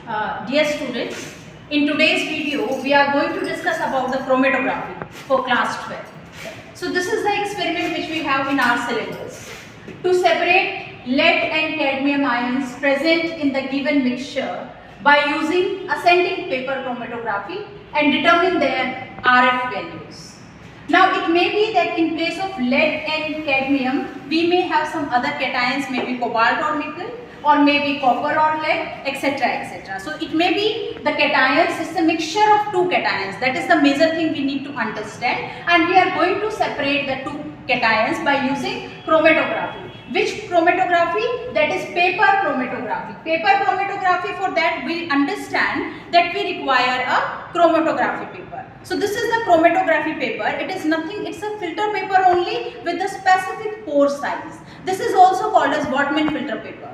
Dear students, in today's video we are going to discuss about the chromatography for class 12. So this is the experiment which we have in our syllabus. To separate lead and cadmium ions present in the given mixture by using ascending paper chromatography and determine their RF values. Now it may be that in place of lead and cadmium we may have some other cations, maybe cobalt or nickel, or maybe copper or lead, etc., etc. So it may be the cations is a mixture of two cations. That is the major thing we need to understand, and we are going to separate the two cations by using chromatography. Which chromatography? That is paper chromatography. Paper chromatography, for that we understand that we require a chromatography paper. So this is the chromatography paper. It is nothing, it's a filter paper only with a specific pore size. This is also called as Whatman filter paper.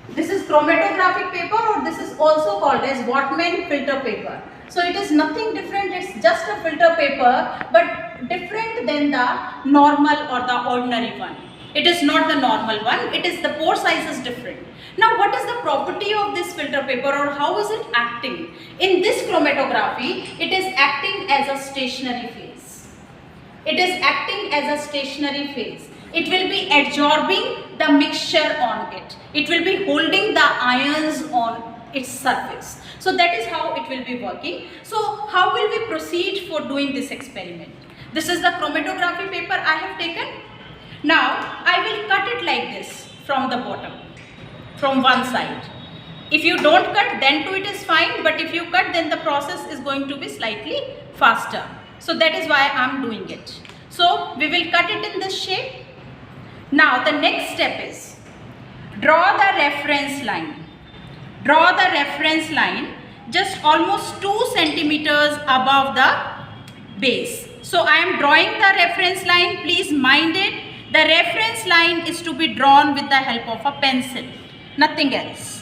This is chromatographic paper, or this is also called as Whatman filter paper. So it is nothing different, it's just a filter paper, but different than the normal or the ordinary one. It is not the normal one, it is the pore size is different. Now what is the property of this filter paper, or how is it acting? In this chromatography, it is acting as a stationary phase. It is acting as a stationary phase. It will be absorbing the mixture on it. It will be holding the ions on its surface. So that is how it will be working. So how will we proceed for doing this experiment? This is the chromatography paper I have taken. Now I will cut it like this from the bottom, from one side. If you don't cut, then too it is fine, but if you cut, then the process is going to be slightly faster. So that is why I am doing it. So we will cut it in this shape. Now the next step is draw the reference line. Draw the reference line just almost 2 centimeters above the base. So I am drawing the reference line. Please mind it. The reference line is to be drawn with the help of a pencil, nothing else.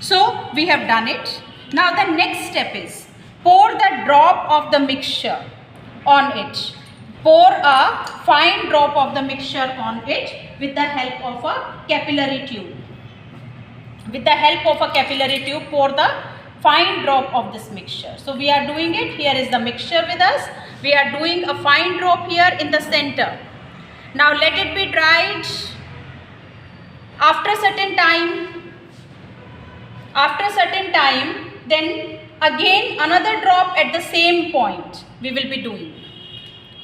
So we have done it. Now the next step is pour the drop of the mixture on it. Pour a fine drop of the mixture on it with the help of a capillary tube. With the help of a capillary tube, pour the fine drop of this mixture. So we are doing it. Here is the mixture with us. We are doing a fine drop here in the center. Now let it be dried. After a certain time, then again another drop at the same point we will be doing.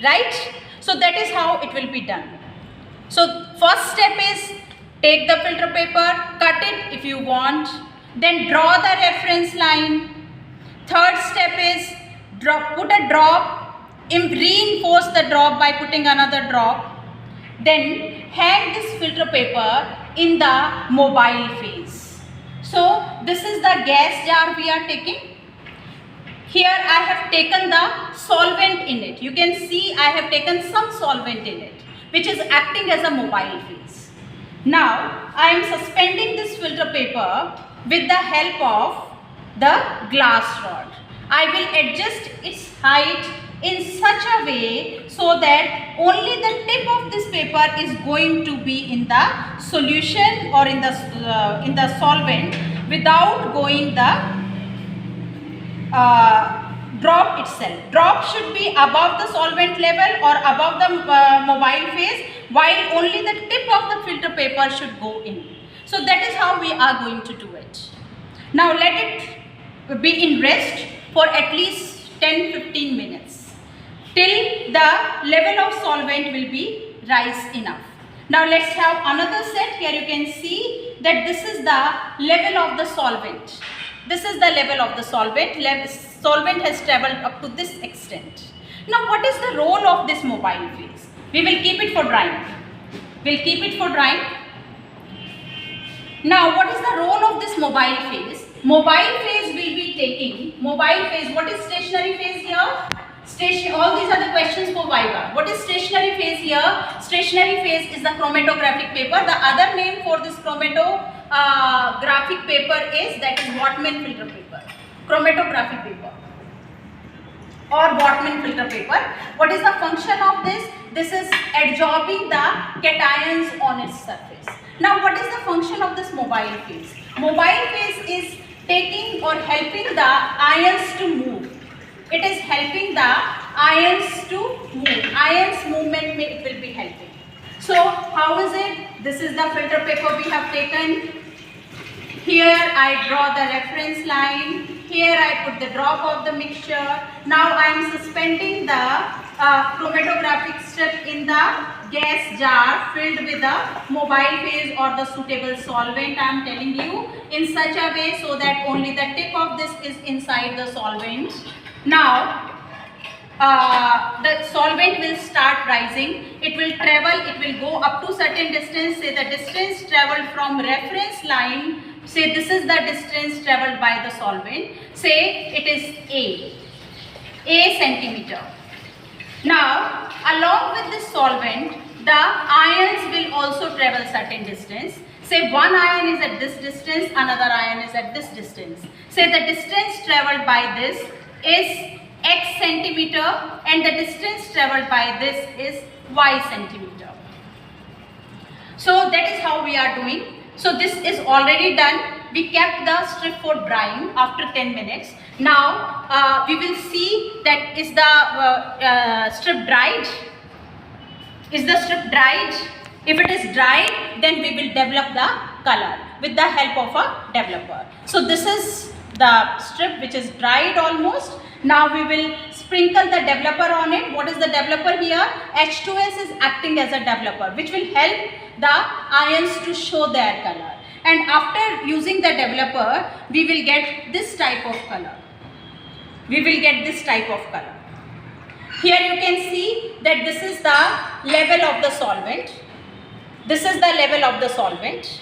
Right? So that is how it will be done. So first step is take the filter paper, cut it if you want, then draw the reference line. Third step is put a drop, reinforce the drop by putting another drop. Then hang this filter paper in the mobile phase. So this is the gas jar we are taking. Here I have taken the solvent in it. You can see I have taken some solvent in it, which is acting as a mobile phase. Now I am suspending this filter paper with the help of the glass rod. I will adjust its height in such a way so that only the tip of this paper is going to be in the solution or in the solvent without going the drop itself. Drop should be above the solvent level or above the mobile phase, while only the tip of the filter paper should go in. So that is how we are going to do it. Now let it be in rest for at least 10-15 minutes till the level of solvent will be rise enough. Now let's have another set. Here you can see that this is the level of the solvent. This is the level of the solvent. Solvent has traveled up to this extent. Now what is the role of this mobile phase? We will keep it for drying. We'll keep it for drying. Now what is the role of this mobile phase? Mobile phase will be taking, mobile phase, what is stationary phase here? All these are the questions for Viva. What is stationary phase here? Stationary phase is the chromatographic paper. The other name for this chromatographic paper is, that is Whatman filter paper. Chromatographic paper or Whatman filter paper. What is the function of this? This is absorbing the cations on its surface. Now what is the function of this mobile phase? Mobile phase is taking or helping the ions to move. It is helping the ions to move. Ions movement it will be helping. So how is it? This is the filter paper we have taken. Here I draw the reference line. Here I put the drop of the mixture. Now I am suspending the chromatographic strip in the gas jar filled with the mobile phase or the suitable solvent. I am telling you in such a way so that only the tip of this is inside the solvent. Now the solvent will start rising. It will travel, it will go up to certain distance. Say the distance traveled from reference line. Say this is the distance traveled by the solvent. Say it is A centimeter. Now along with this solvent, the ions will also travel certain distance. Say one ion is at this distance, another ion is at this distance. Say the distance traveled by this is X centimeter and the distance traveled by this is Y centimeter. So that is how we are doing. So this is already done. We kept the strip for drying after 10 minutes. Now we will see that is the strip dried. Is the strip dried? If it is dried, then we will develop the color with the help of a developer. So this is the strip which is dried almost. Now we will sprinkle the developer on it. What is the developer here? H2S is acting as a developer which will help the ions to show their color. And after using the developer, we will get this type of color. We will get this type of color. Here you can see that this is the level of the solvent. This is the level of the solvent.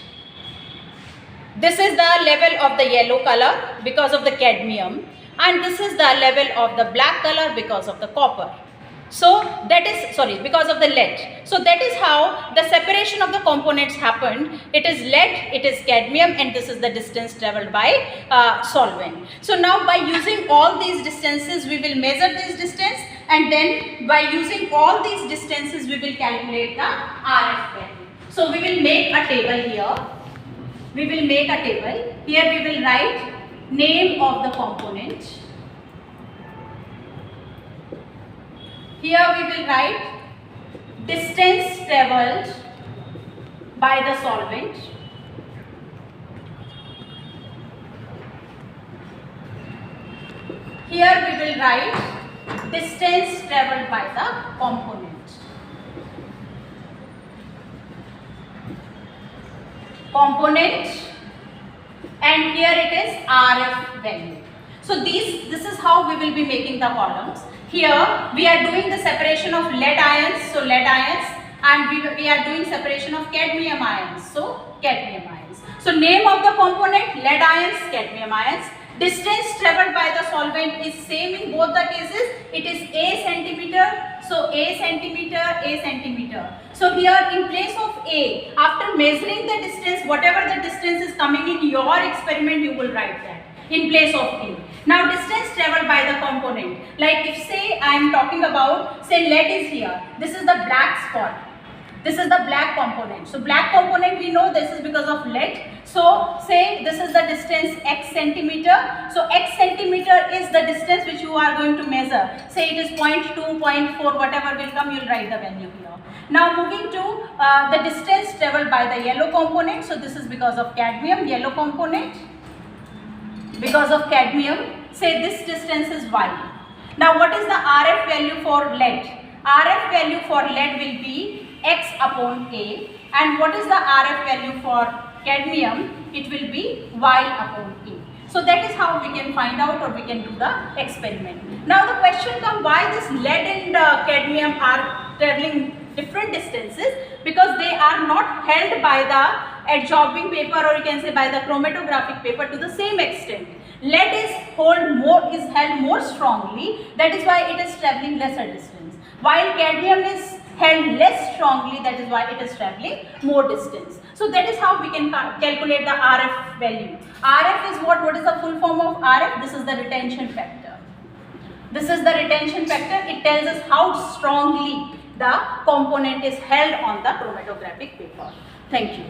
This is the level of the yellow color because of the cadmium. And this is the level of the black color because of the copper. So that is, because of the lead. So that is how the separation of the components happened. It is lead, it is cadmium, and this is the distance traveled by solvent. So now by using all these distances, we will measure this distance, and then by using all these distances, we will calculate the RF value. So we will make a table here. We will make a table. Here we will write name of the component. Here we will write distance traveled by the solvent. Here we will write distance traveled by the component. And here it is RF value. So this is how we will be making the columns. Here we are doing the separation of lead ions, so lead ions, and we are doing separation of cadmium ions, so cadmium ions. So name of the component, lead ions, cadmium ions. Distance traveled by the solvent is same in both the cases. It is A centimeter. So A centimeter, A centimeter. So here in place of A, after measuring the distance, whatever the distance is coming in your experiment, you will write that in place of A. Now distance traveled by the component. Like if say I am talking about, say lead is here. This is the black spot. This is the black component. So black component we know this is because of lead. So say this is the distance X centimeter. So X centimeter is the distance which you are going to measure. Say it is 0.2, 0.4, whatever will come, you will write the value here. Now moving to the distance traveled by the yellow component. So this is because of cadmium, yellow component. Because of cadmium, say this distance is Y. Now what is the RF value for lead? RF value for lead will be X upon A, and what is the RF value for cadmium? It will be Y upon A. So that is how we can find out, or we can do the experiment. Now the question comes, why this lead and cadmium are traveling different distances? Because they are not held by the adsorbing paper, or you can say by the chromatographic paper to the same extent. Lead is held more strongly, that is why it is traveling lesser distance. While cadmium is held less strongly, that is why it is traveling more distance. So that is how we can calculate the RF value. RF is what is the full form of RF? This is the retention factor. This is the retention factor. It tells us how strongly the component is held on the chromatographic paper. Thank you.